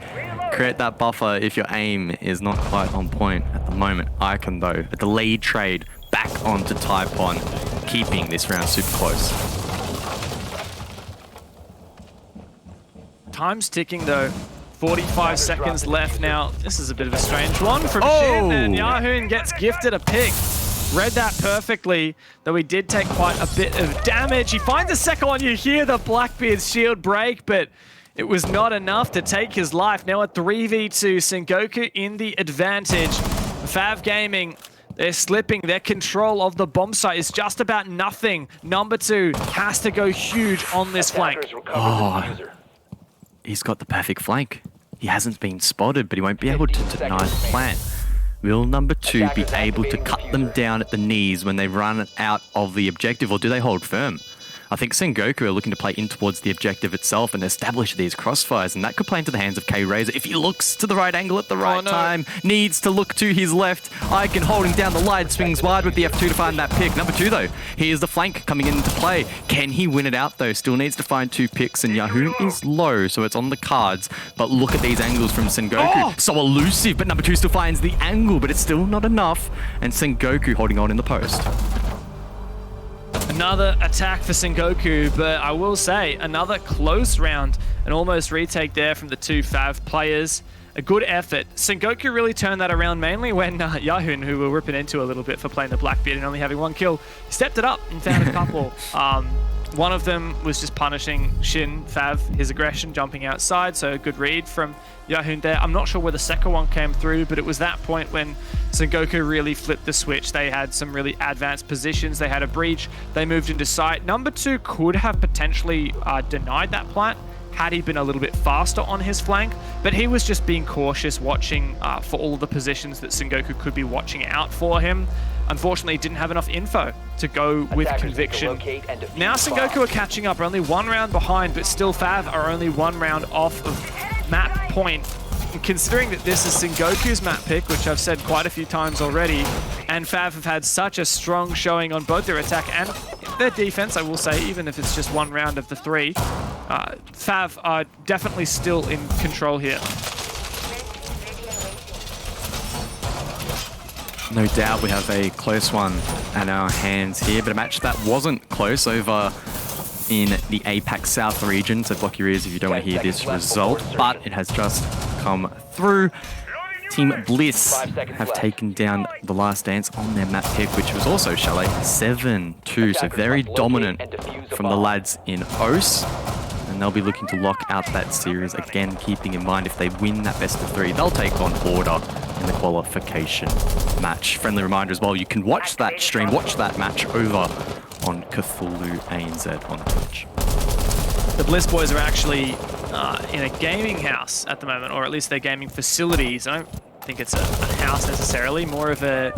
create that buffer if your aim is not quite on point at the moment. Icon though, a delayed trade back onto Taipon, keeping this round super close. Time's ticking though. 45 seconds left now. This is a bit of a strange one from Shin, and Yahoon gets gifted a pick. Read that perfectly, though he did take quite a bit of damage. He finds the second one. You hear the Blackbeard's shield break, but it was not enough to take his life. Now a 3v2, Sengoku in the advantage. FAV Gaming, they're slipping. Their control of the bomb site is just about nothing. Number 2 has to go huge on this flank. He's got the perfect flank. He hasn't been spotted, but he won't be able to deny the plant. Will number 2 be able to cut them down at the knees when they run out of the objective, or do they hold firm? I think Sengoku are looking to play in towards the objective itself and establish these crossfires, and that could play into the hands of K-Raze if he looks to the right angle at the right time, needs to look to his left. Icon holding down the line, swings wide with the F2 to find that pick. Number 2 though, here's the flank coming into play. Can he win it out though? Still needs to find 2 picks, and Yahoon is low, so it's on the cards. But look at these angles from Sengoku. So elusive, but number 2 still finds the angle, but it's still not enough. And Sengoku holding on in the post. Another attack for Sengoku, but I will say another close round. An almost retake there from the 2 FAV players. A good effort. Sengoku really turned that around mainly when Yahoon, who we're ripping into a little bit for playing the Blackbeard and only having 1 kill, stepped it up and found a couple. One of them was just punishing Shin, FAV, his aggression, jumping outside, so a good read from Yahoon there. I'm not sure where the second one came through, but it was that point when Sengoku really flipped the switch. They had some really advanced positions. They had a breach. They moved into sight. Number 2 could have potentially denied that plant had he been a little bit faster on his flank, but he was just being cautious, watching for all the positions that Sengoku could be watching out for him. Unfortunately, didn't have enough info to go with conviction. Now Sengoku are catching up, only 1 round behind, but still FAV are only 1 round off of map point, and considering that this is Sengoku's map pick, which I've said quite a few times already, and FAV have had such a strong showing on both their attack and their defense, I will say, even if it's just one round of the 3, FAV are definitely still in control here. No doubt we have a close one at our hands here, but a match that wasn't close over in the APAC South region, so block your ears if you don't want to hear this result, but it has just come through. Team Bliss have taken down the Last Dance on their map pick, which was also Chalet 7-2, so very dominant from the lads in OS, and they'll be looking to lock out that series again, keeping in mind if they win that best of 3, they'll take on Order in the qualification match. Friendly reminder as well, you can watch that stream, watch that match over on Cthulhu ANZ on Twitch. The Bliss boys are actually in a gaming house at the moment, or at least their gaming facilities. I don't think it's a house necessarily, more of a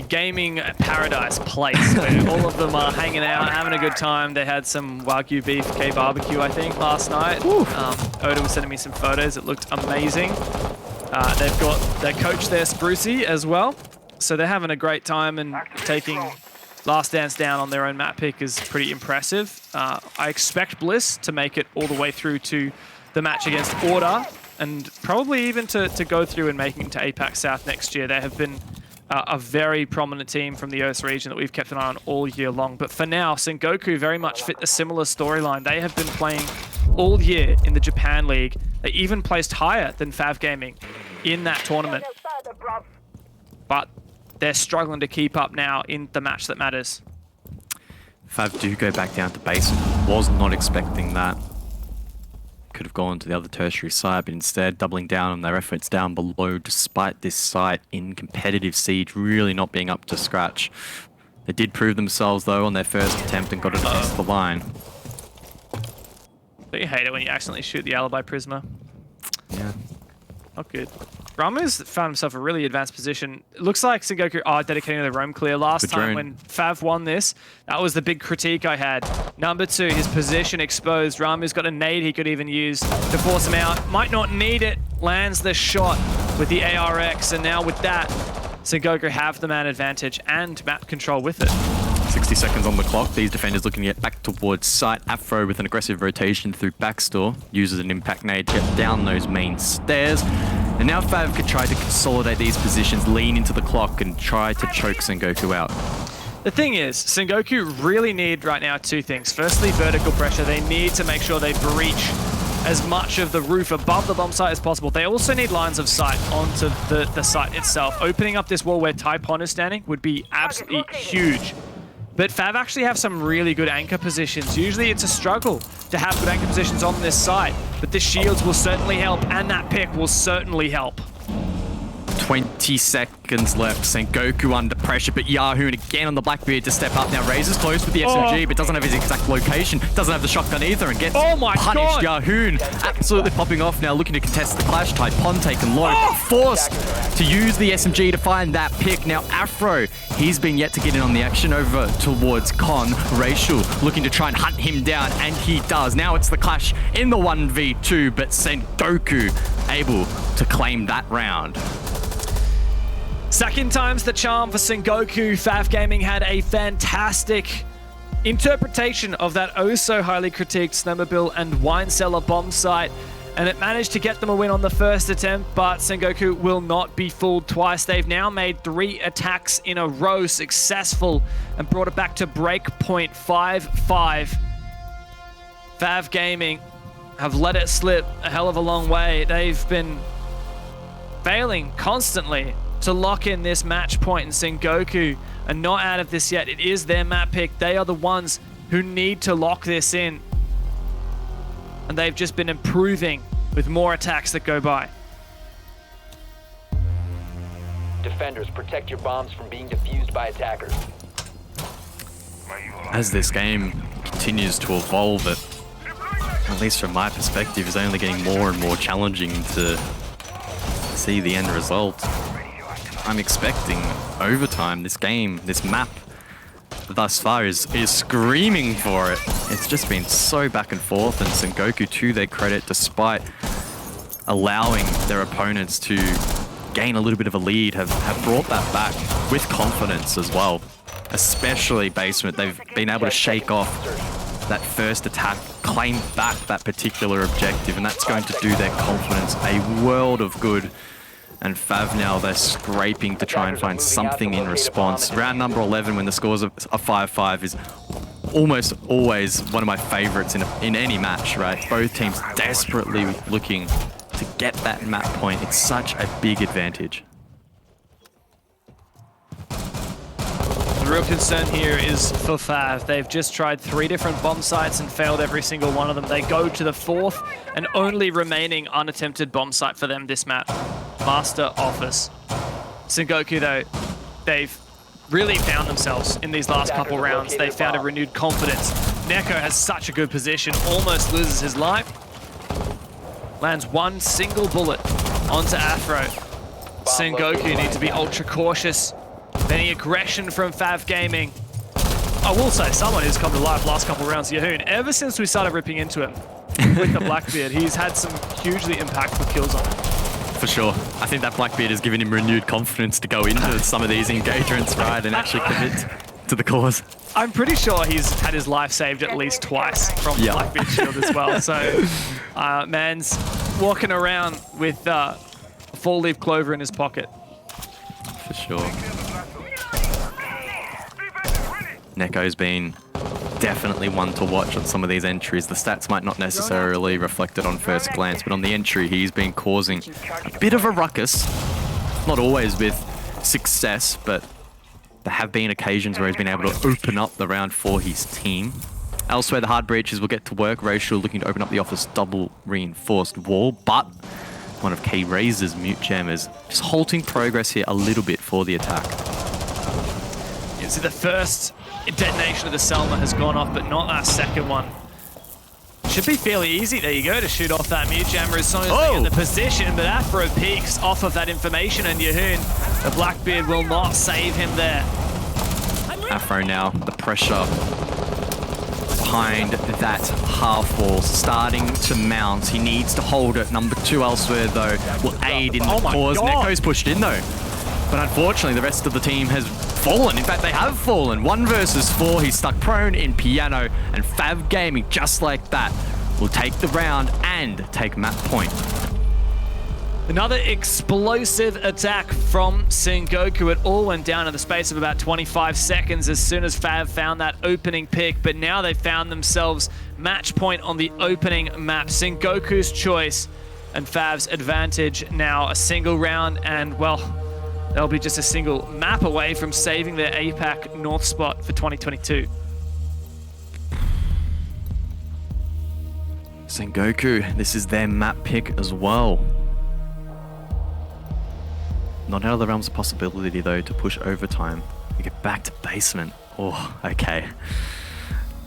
gaming paradise place where all of them are hanging out, having a good time. They had some Wagyu beef K-barbecue, I think, last night. Oda was sending me some photos. It looked amazing. They've got their coach there, Sprucey, as well. So they're having a great time, and taking Last Dance down on their own map pick is pretty impressive. I expect Bliss to make it all the way through to the match against Order, and probably even to go through and making it to APAC South next year. They have been a very prominent team from the OS region that we've kept an eye on all year long. But for now, Sengoku very much fit a similar storyline. They have been playing all year in the Japan League. They even placed higher than FAV Gaming in that tournament. But they're struggling to keep up now in the match that matters. FAV do go back down to base. Was not expecting that. Could have gone to the other tertiary site, but instead doubling down on their efforts down below, despite this site in competitive Siege really not being up to scratch. They did prove themselves though on their first attempt and got it across the line. Don't you hate it when you accidentally shoot the alibi Prisma? Yeah. Not good. Ramu's found himself a really advanced position. It looks like Sengoku are dedicating the roam clear. Last time when FAV won this, that was the big critique I had. Number 2, his position exposed. Ramu's got a nade he could even use to force him out. Might not need it. Lands the shot with the ARX, and now with that, Sengoku have the man advantage and map control with it. 60 seconds on the clock. These defenders looking to get back towards site. Afro with an aggressive rotation through backstore. Uses an impact nade to get down those main stairs. And now FAV could try to consolidate these positions, lean into the clock, and try to choke Sengoku out. The thing is, Sengoku really need right now 2 things. Firstly, vertical pressure. They need to make sure they breach as much of the roof above the bomb site as possible. They also need lines of sight onto the site itself. Opening up this wall where Taipon is standing would be absolutely huge. But FAV actually have some really good anchor positions. Usually it's a struggle to have good anchor positions on this side, but the shields will certainly help, and that pick will certainly help. 20 seconds left. Sengoku under pressure, but Yahoon again on the Blackbeard to step up. Now Razor's close with the SMG, but doesn't have his exact location. Doesn't have the shotgun either, and gets punished. Yahoon absolutely popping off now, looking to contest the clash. Taipon taken low, forced to use the SMG to find that pick. Now Afro, he's been yet to get in on the action over towards Con. Racial looking to try and hunt him down, and he does. Now it's the clash in the 1v2, but Sengoku able to claim that round. Second time's the charm for Sengoku. FAV Gaming had a fantastic interpretation of that oh so highly critiqued snowmobile and wine cellar bomb site, and it managed to get them a win on the first attempt, but Sengoku will not be fooled twice. They've now made 3 attacks in a row successful and brought it back to breakpoint 5-5. FAV Gaming have let it slip a hell of a long way. They've been failing constantly to lock in this match point, and Sengoku are not out of this yet. It is their map pick. They are the ones who need to lock this in. And they've just been improving with more attacks that go by. Defenders, protect your bombs from being defused by attackers. As this game continues to evolve, it, at least from my perspective, is only getting more and more challenging to see the end result. I'm expecting overtime. This game, this map, thus far is screaming for it. It's just been so back and forth, and Sengoku, to their credit, despite allowing their opponents to gain a little bit of a lead have brought that back with confidence as well. Especially Basement, they've been able to shake off that first attack, claim back that particular objective, and that's going to do their confidence a world of good. And FAV now, they're scraping to try and find something in response. Round number 11, when the scores are 5-5, is almost always one of my favorites in any match, right? Both teams desperately looking to get that map point. It's such a big advantage. The real concern here is for FAV. They've just tried 3 different bomb sites and failed every single one of them. They go to the 4th and only remaining unattempted bomb site for them this map. Master Office. Sengoku, though, they've really found themselves in these last couple rounds. They found a renewed confidence. Neko has such a good position, almost loses his life. Lands one single bullet onto Afro. Sengoku need to be ultra cautious. Any aggression from FAV Gaming. I will say, someone who's come to life last couple of rounds, Yahoon. Ever since we started ripping into him with the Blackbeard, he's had some hugely impactful kills on him. For sure. I think that Blackbeard has given him renewed confidence to go into some of these engagements, right, and actually commit to the cause. I'm pretty sure he's had his life saved at least twice from the Blackbeard shield as well. So, man's walking around with a 4-leaf clover in his pocket. For sure. Neko's been definitely one to watch on some of these entries. The stats might not necessarily reflect it on first glance, but on the entry, he's been causing a bit of a ruckus. Not always with success, but there have been occasions where he's been able to open up the round for his team. Elsewhere, the hard breaches will get to work. Racial looking to open up the office double reinforced wall, but one of K-Razor's mute jammers just halting progress here a little bit for the attack. So the first detonation of the Selma has gone off, but not our second one. Should be fairly easy, there you go, to shoot off that mute jammer as soon as they get the position, but Afro peeks off of that information, and Yahoon, the Blackbeard, will not save him there. Afro now, the pressure behind that half wall starting to mount. He needs to hold it. Number 2 elsewhere, though, will aid in the cause. Neko's pushed in, though. But unfortunately, the rest of the team has fallen. In fact, they have fallen. 1 versus 4. He's stuck prone in piano. And FAV Gaming, just like that, will take the round and take map point. Another explosive attack from Sengoku. It all went down in the space of about 25 seconds as soon as FAV found that opening pick. But now they found themselves match point on the opening map. Sengoku's choice and FAV's advantage now. A single round and, well, they'll be just a single map away from saving their APAC North spot for 2022. Sengoku, this is their map pick as well. Not out of the realms of possibility, though, to push overtime. You get back to basement. Oh, okay.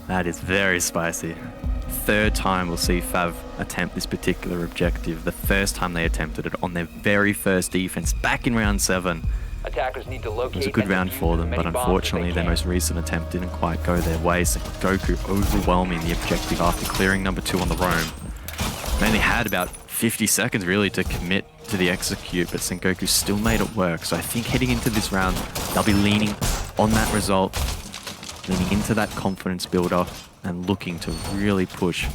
That is very spicy. 3rd time we'll see FAV attempt this particular objective. The first time they attempted it on their very first defense back in round 7. Attackers need to locate. It was a good round for them, but unfortunately their most recent attempt didn't quite go their way. Sengoku overwhelming the objective after clearing number 2 on the roam. They only had about 50 seconds really to commit to the execute, but Sengoku still made it work. So I think heading into this round, they'll be leaning on that result, leaning into that confidence builder, and looking to really push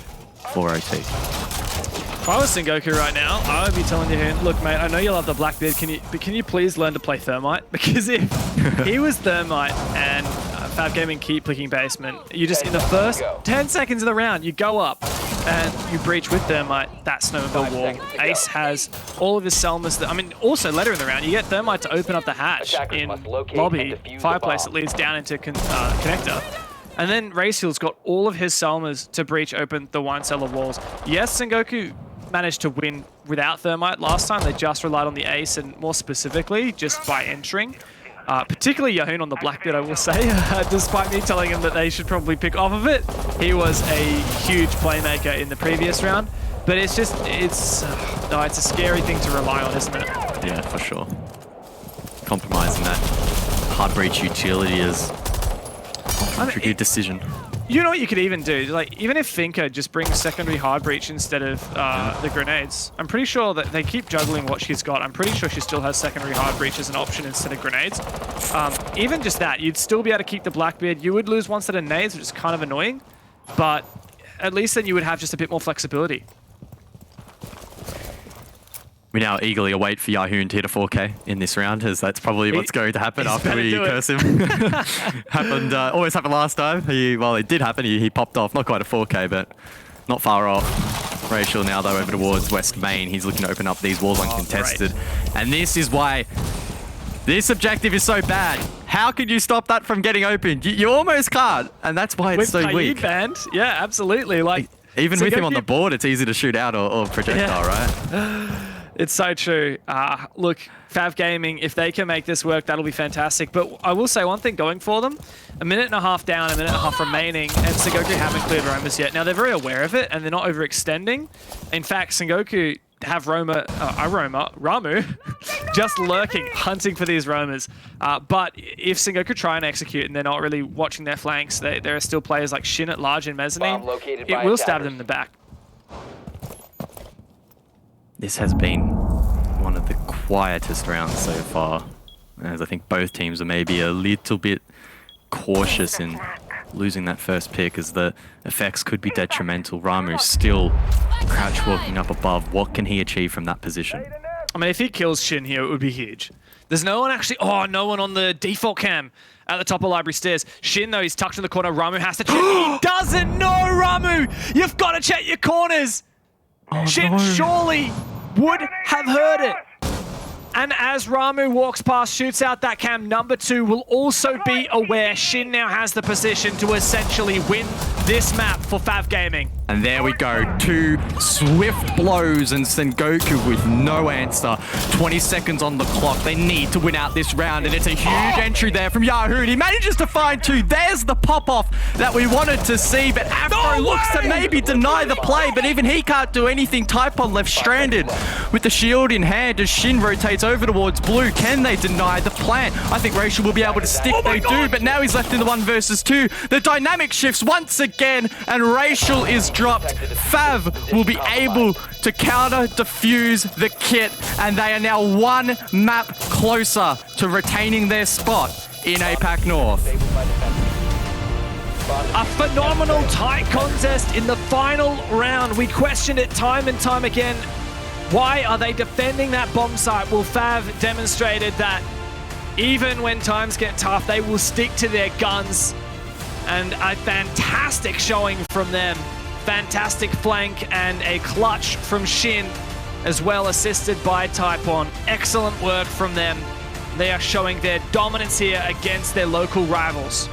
for OT. If I was Sengoku right now, I would be telling you, look, mate, I know you love the Blackbeard, can you please learn to play Thermite? Because if he was Thermite and FAV Gaming keep clicking basement, you just, in the first 10 seconds of the round, you go up and you breach with Thermite, that snowmobile wall. Ace has all of his Selmas, also later in the round, you get Thermite to open up the hatch in lobby, fireplace that leads down into connector. And then Racehill's got all of his Selmas to breach open the wine cellar walls. Yes, Sengoku managed to win without Thermite last time. They just relied on the Ace, and more specifically, just by entering. Particularly Yahoon on the Blackbeard, I will say, despite me telling him that they should probably pick off of it. He was a huge playmaker in the previous round. But it's just, it's a scary thing to rely on, isn't it? Yeah, for sure. Compromising that hard breach utility is a tricky decision. You know what you could even do? Like, even if Finka just brings secondary hard breach instead of the grenades, I'm pretty sure that they keep juggling what she's got. I'm pretty sure she still has secondary hard breach as an option instead of grenades. Even just that, you'd still be able to keep the Blackbeard. You would lose one set of nades, which is kind of annoying, but at least then you would have just a bit more flexibility. We now eagerly await for Yahoon to hit a 4K in this round, as that's probably what's going to happen after we curse him. Always happened last time. Well, it did happen. He popped off. Not quite a 4K, but not far off. Rachel now, though, over towards West Main. He's looking to open up these walls uncontested. And this is why this objective is so bad. How could you stop that from getting opened? You almost can't, and that's why it's so weak. Band, yeah, absolutely. Like, even with him on the board, it's easy to shoot out or projectile, right? It's so true. Look, FAV Gaming, if they can make this work, that'll be fantastic. But I will say one thing going for them, 1.5 minutes down, 1.5 minutes remaining, and Sengoku haven't cleared roamers yet. Now, they're very aware of it, and they're not overextending. In fact, Sengoku have Ramu, just lurking, hunting for these roamers. But if Sengoku try and execute and they're not really watching their flanks, there are still players like Shin at large and Mezzanine. It will stab them in the back. This has been one of the quietest rounds so far, as I think both teams are maybe a little bit cautious in losing that first pick, as the effects could be detrimental. Ramu's still crouch walking up above. What can he achieve from that position? I mean, if he kills Shin here, it would be huge. There's no one actually... Oh, no one on the default cam at the top of library stairs. Shin, though, he's tucked in the corner. Ramu has to check. He doesn't know, Ramu! You've got to check your corners! Oh, Shin no. surely would have heard it. And as Ramu walks past, shoots out that cam, number 2 will also be aware Shin now has the position to essentially win this map for FAV Gaming. And there we go, 2 swift blows and Sengoku with no answer. 20 seconds on the clock. They need to win out this round, and it's a huge entry there from Yahoo. He manages to find 2. There's the pop-off that we wanted to see, but Afro looks to maybe deny the play, but even he can't do anything. Typon left stranded with the shield in hand as Shin rotates over towards blue. Can they deny the plant? I think Rachel will be able to stick. They do, but now he's left in the 1 versus 2. The dynamic shifts once again, and Rachel is dropped. FAV will be able to counter defuse the kit, and they are now 1 map closer to retaining their spot in APAC North. A phenomenal tight contest in the final round. We questioned it time and time again. Why are they defending that bomb site? Well, FAV demonstrated that even when times get tough, they will stick to their guns. And a fantastic showing from them. Fantastic flank and a clutch from Shin, as well assisted by Typon. Excellent work from them. They are showing their dominance here against their local rivals.